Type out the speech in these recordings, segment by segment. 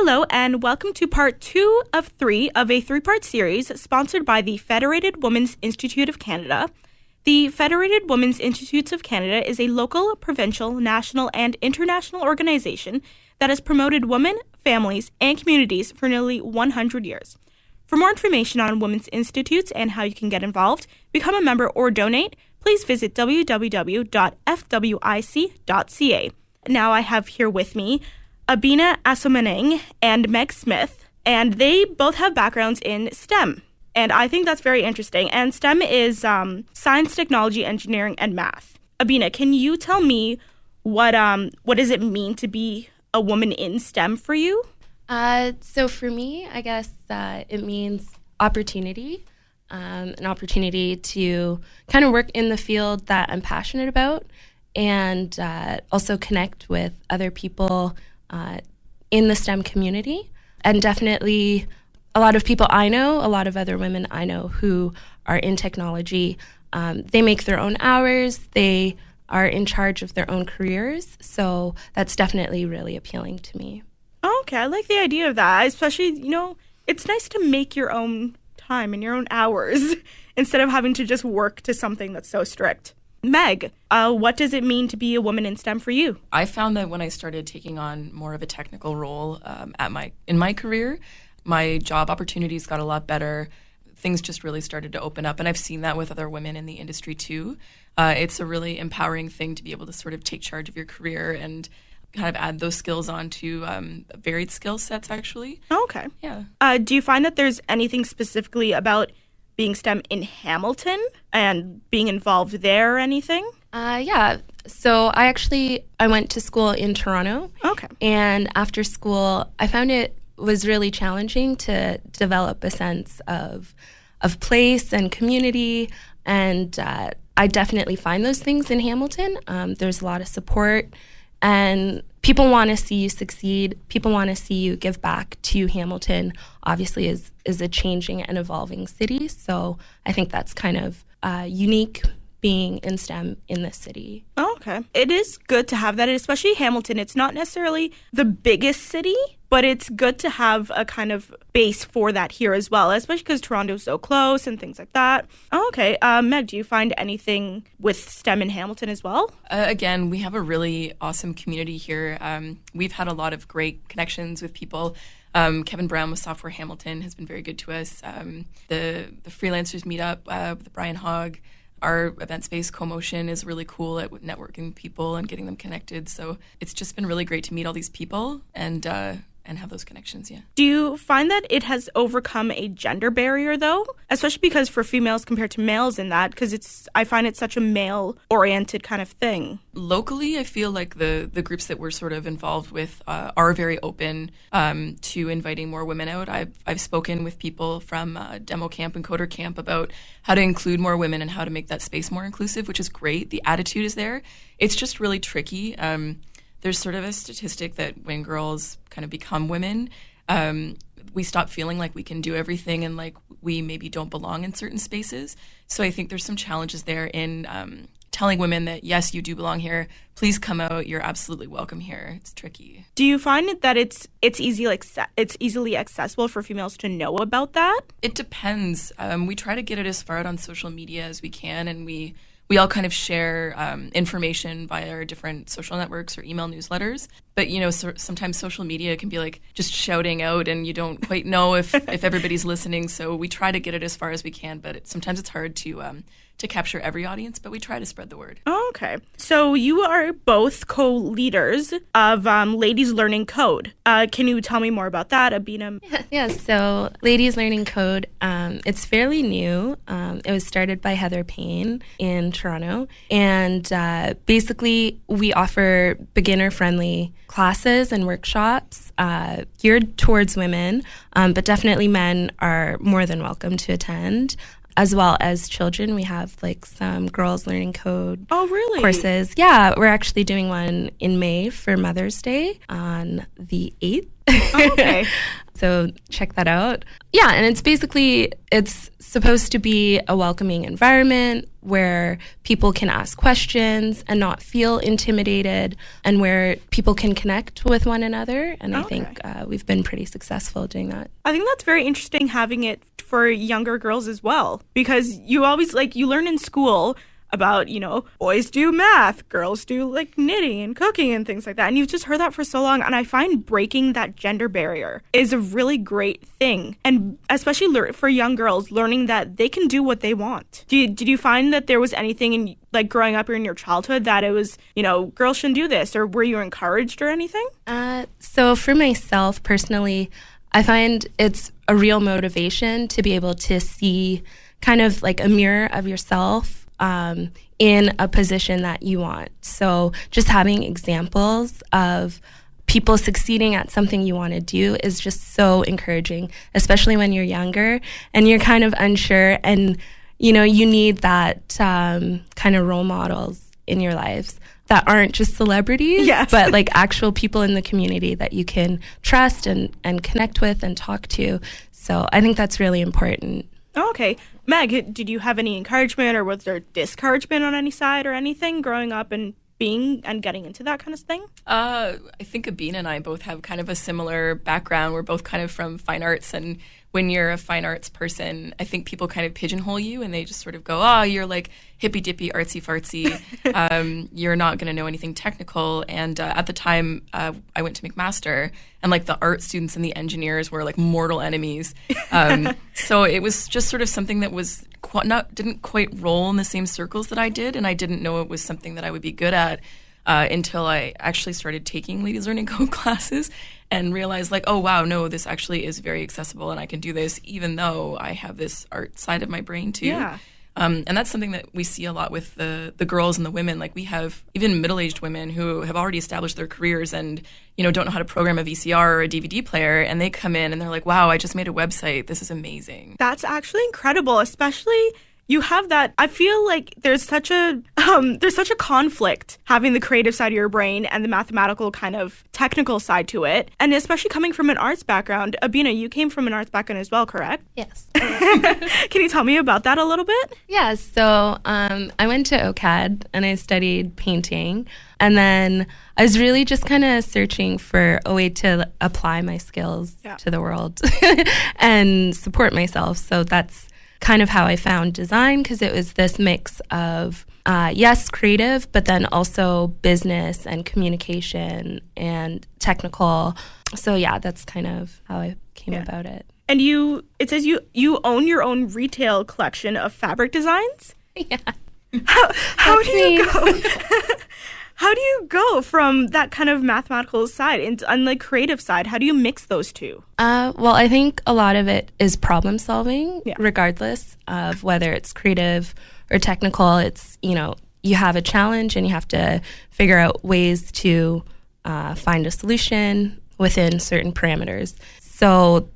Hello, and welcome to part 2 of 3 of a 3-part series sponsored by the Federated Women's Institute of Canada. The Federated Women's Institutes of Canada is a local, provincial, national, and international organization that has promoted women, families, and communities for nearly 100 years. For more information on women's institutes and how you can get involved, become a member, or donate, please visit www.fwic.ca. Now I have here with me Abina Asomaneng and Meg Smith, and they both have backgrounds in STEM. And I think that's very interesting. And STEM is science, technology, engineering, and math. Abina, can you tell me what does it mean to be a woman in STEM for you? So for me, I guess it means opportunity, an opportunity to kind of work in the field that I'm passionate about, and also connect with other people in the STEM community. And definitely a lot of people I know, a lot of other women I know who are in technology, they make their own hours, they are in charge of their own careers. So that's definitely really appealing to me. Oh, okay, I like the idea of that. Especially, it's nice to make your own time and your own hours instead of having to just work to something that's so strict. Meg, what does it mean to be a woman in STEM for you? I found that when I started taking on more of a technical role in my career, my job opportunities got a lot better. Things just really started to open up, and I've seen that with other women in the industry too. It's a really empowering thing to be able to sort of take charge of your career and kind of add those skills onto varied skill sets, actually. Oh, okay. Yeah. Do you find that there's anything specifically about being STEM in Hamilton and being involved there or anything? Yeah. So I went to school in Toronto. Okay. And after school, I found it was really challenging to develop a sense of place and community. And I definitely find those things in Hamilton. There's a lot of support, and people want to see you succeed. People want to see you give back to Hamilton. Obviously, is a changing and evolving city. So I think that's kind of unique being in STEM in this city. Oh, okay. It is good to have that, especially Hamilton. It's not necessarily the biggest city, but it's good to have a kind of base for that here as well, especially because Toronto's so close and things like that. Oh, okay. Meg, do you find anything with STEM in Hamilton as well? Again, we have a really awesome community here. We've had a lot of great connections with people. Kevin Brown with Software Hamilton has been very good to us. The freelancers meetup with Brian Hogg. Our event space, CoMotion, is really cool at networking people and getting them connected. So it's just been really great to meet all these people and have those connections, yeah. Do you find that it has overcome a gender barrier, though? Especially because for females compared to males in that, because I find it such a male-oriented kind of thing. Locally, I feel like the groups that we're sort of involved with are very open to inviting more women out. I've spoken with people from Demo Camp and Coder Camp about how to include more women and how to make that space more inclusive, which is great. The attitude is there. It's just really tricky. There's sort of a statistic that when girls kind of become women, we stop feeling like we can do everything and like we maybe don't belong in certain spaces. So I think there's some challenges there in telling women that, yes, you do belong here. Please come out. You're absolutely welcome here. It's tricky. Do you find that it's easily accessible for females to know about that? It depends. We try to get it as far out on social media as we can, and we all kind of share information via our different social networks or email newsletters. But, sometimes social media can be like just shouting out and you don't quite know if everybody's listening. So we try to get it as far as we can, but sometimes it's hard to capture every audience, but we try to spread the word. Oh, okay. So you are both co-leaders of Ladies Learning Code. Can you tell me more about that, Abina? Yeah, so Ladies Learning Code, it's fairly new. It was started by Heather Payne in Toronto. And basically, we offer beginner-friendly classes and workshops geared towards women, but definitely men are more than welcome to attend. As well as children. We have some girls learning code courses. Yeah, we're actually doing one in May for Mother's Day on the 8th. Oh, okay. So check that out. Yeah, and it's supposed to be a welcoming environment where people can ask questions and not feel intimidated, and where people can connect with one another. And I think we've been pretty successful doing that. I think that's very interesting having it for younger girls as well, because you always you learn in school about, boys do math, girls do knitting and cooking and things like that. And you've just heard that for so long. And I find breaking that gender barrier is a really great thing. And especially for young girls, learning that they can do what they want. Did you find that there was anything in growing up or in your childhood that it was, girls shouldn't do this, or were you encouraged or anything? So for myself personally, I find it's a real motivation to be able to see kind of like a mirror of yourself in a position that you want. So just having examples of people succeeding at something you want to do is just so encouraging, especially when you're younger and you're kind of unsure, and you need that kind of role models in your lives that aren't just celebrities, yes, but actual people in the community that you can trust and connect with and talk to. So I think that's really important. Oh, okay. Meg, did you have any encouragement, or was there discouragement on any side or anything growing up and being and getting into that kind of thing? I think Abina and I both have kind of a similar background. We're both kind of from fine arts, and when you're a fine arts person, I think people kind of pigeonhole you, and they just sort of go, oh, you're hippy-dippy, artsy-fartsy. You're not going to know anything technical. And at the time, I went to McMaster, and the art students and the engineers were mortal enemies. So it was just sort of something that was didn't quite roll in the same circles that I did, and I didn't know it was something that I would be good at until I actually started taking Ladies Learning Code classes and realized oh wow, no, this actually is very accessible, and I can do this even though I have this art side of my brain too. Yeah. And that's something that we see a lot with the girls and the women. We have even middle-aged women who have already established their careers and, don't know how to program a VCR or a DVD player. And they come in and they're like, wow, I just made a website. This is amazing. That's actually incredible, especially you have that. I feel like there's such a conflict having the creative side of your brain and the mathematical kind of technical side to it. And especially coming from an arts background. Abina, you came from an arts background as well, correct? Yes. Can you tell me about that a little bit? Yeah, so I went to OCAD and I studied painting. And then I was really just kind of searching for a way to apply my skills to the world and support myself. So that's kind of how I found design, because it was this mix of, yes, creative, but then also business and communication and technical. So yeah, that's kind of how I came about it. And it says you own your own retail collection of fabric designs? Yeah. How do you go? How do you go from that kind of mathematical side and creative side? How do you mix those two? Well, I think a lot of it is problem solving, regardless of whether it's creative or technical. It's, you have a challenge and you have to figure out ways to find a solution within certain parameters. So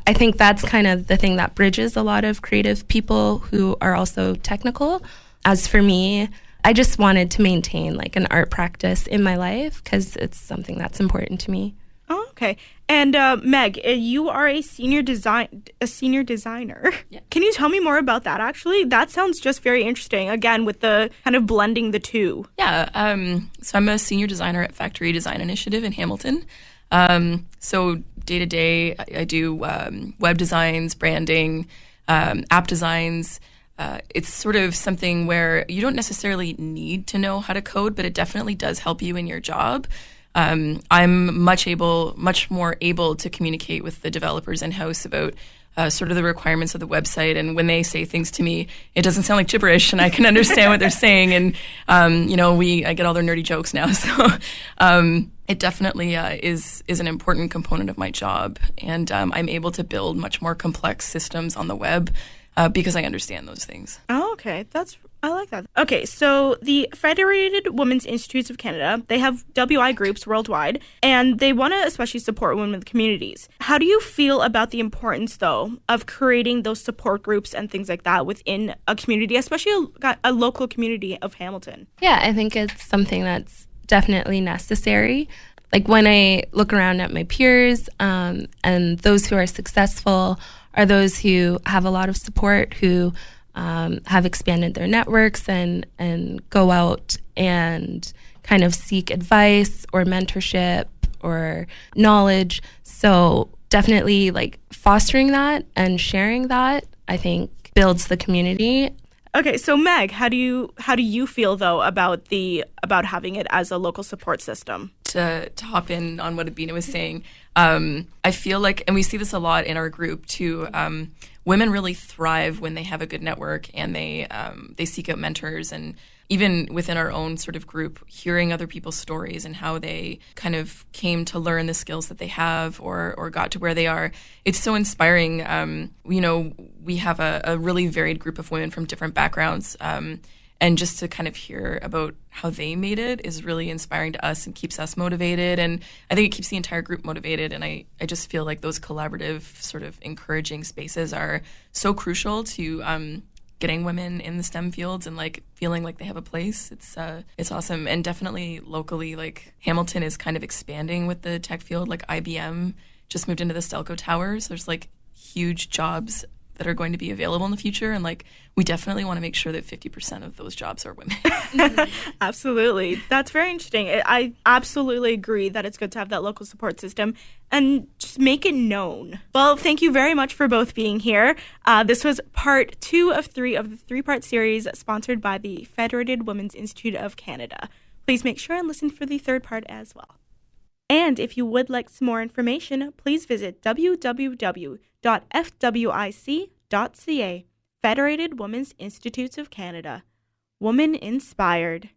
I think that's kind of the thing that bridges a lot of creative people who are also technical. As for me, I just wanted to maintain an art practice in my life because it's something that's important to me. Oh, okay. And Meg, you are a senior designer. Yeah. Can you tell me more about that? Actually, that sounds just very interesting. Again, with the kind of blending the two. Yeah. So I'm a senior designer at Factory Design Initiative in Hamilton. So day to day, I do web designs, branding, app designs. It's sort of something where you don't necessarily need to know how to code, but it definitely does help you in your job. I'm much more able to communicate with the developers in-house about sort of the requirements of the website. And when they say things to me, it doesn't sound like gibberish, and I can understand what they're saying. And, I get all their nerdy jokes now. So it definitely is an important component of my job. And I'm able to build much more complex systems on the web because I understand those things. Oh, okay. I like that. Okay, so the Federated Women's Institutes of Canada, they have WI groups worldwide, and they want to especially support women communities. How do you feel about the importance, though, of creating those support groups and things like that within a community, especially a local community of Hamilton? Yeah, I think it's something that's definitely necessary. like when I look around at my peers, and those who are successful are those who have a lot of support, who have expanded their networks and go out and kind of seek advice or mentorship or knowledge. So definitely like fostering that and sharing that, I think, builds the community. Okay, so Meg, how do you feel though about having it as a local support system? To hop in on what Abina was saying, I feel like, and we see this a lot in our group too, women really thrive when they have a good network and they seek out mentors. And even within our own sort of group, hearing other people's stories and how they kind of came to learn the skills that they have or got to where they are, it's so inspiring. We have a really varied group of women from different backgrounds. And just to kind of hear about how they made it is really inspiring to us and keeps us motivated. And I think it keeps the entire group motivated. And I just feel like those collaborative sort of encouraging spaces are so crucial to getting women in the STEM fields and like feeling like they have a place. It's awesome. And definitely locally, like Hamilton is kind of expanding with the tech field. Like IBM just moved into the Stelco Towers. There's like huge jobs that are going to be available in the future. And like, we definitely want to make sure that 50% of those jobs are women. Absolutely. That's very interesting. I absolutely agree that it's good to have that local support system and just make it known. Well, thank you very much for both being here. This was part 2 of 3 of the 3-part series sponsored by the Federated Women's Institute of Canada. Please make sure and listen for the 3rd part as well. And if you would like some more information, please visit www.fwic.ca, Federated Women's Institutes of Canada. Woman inspired.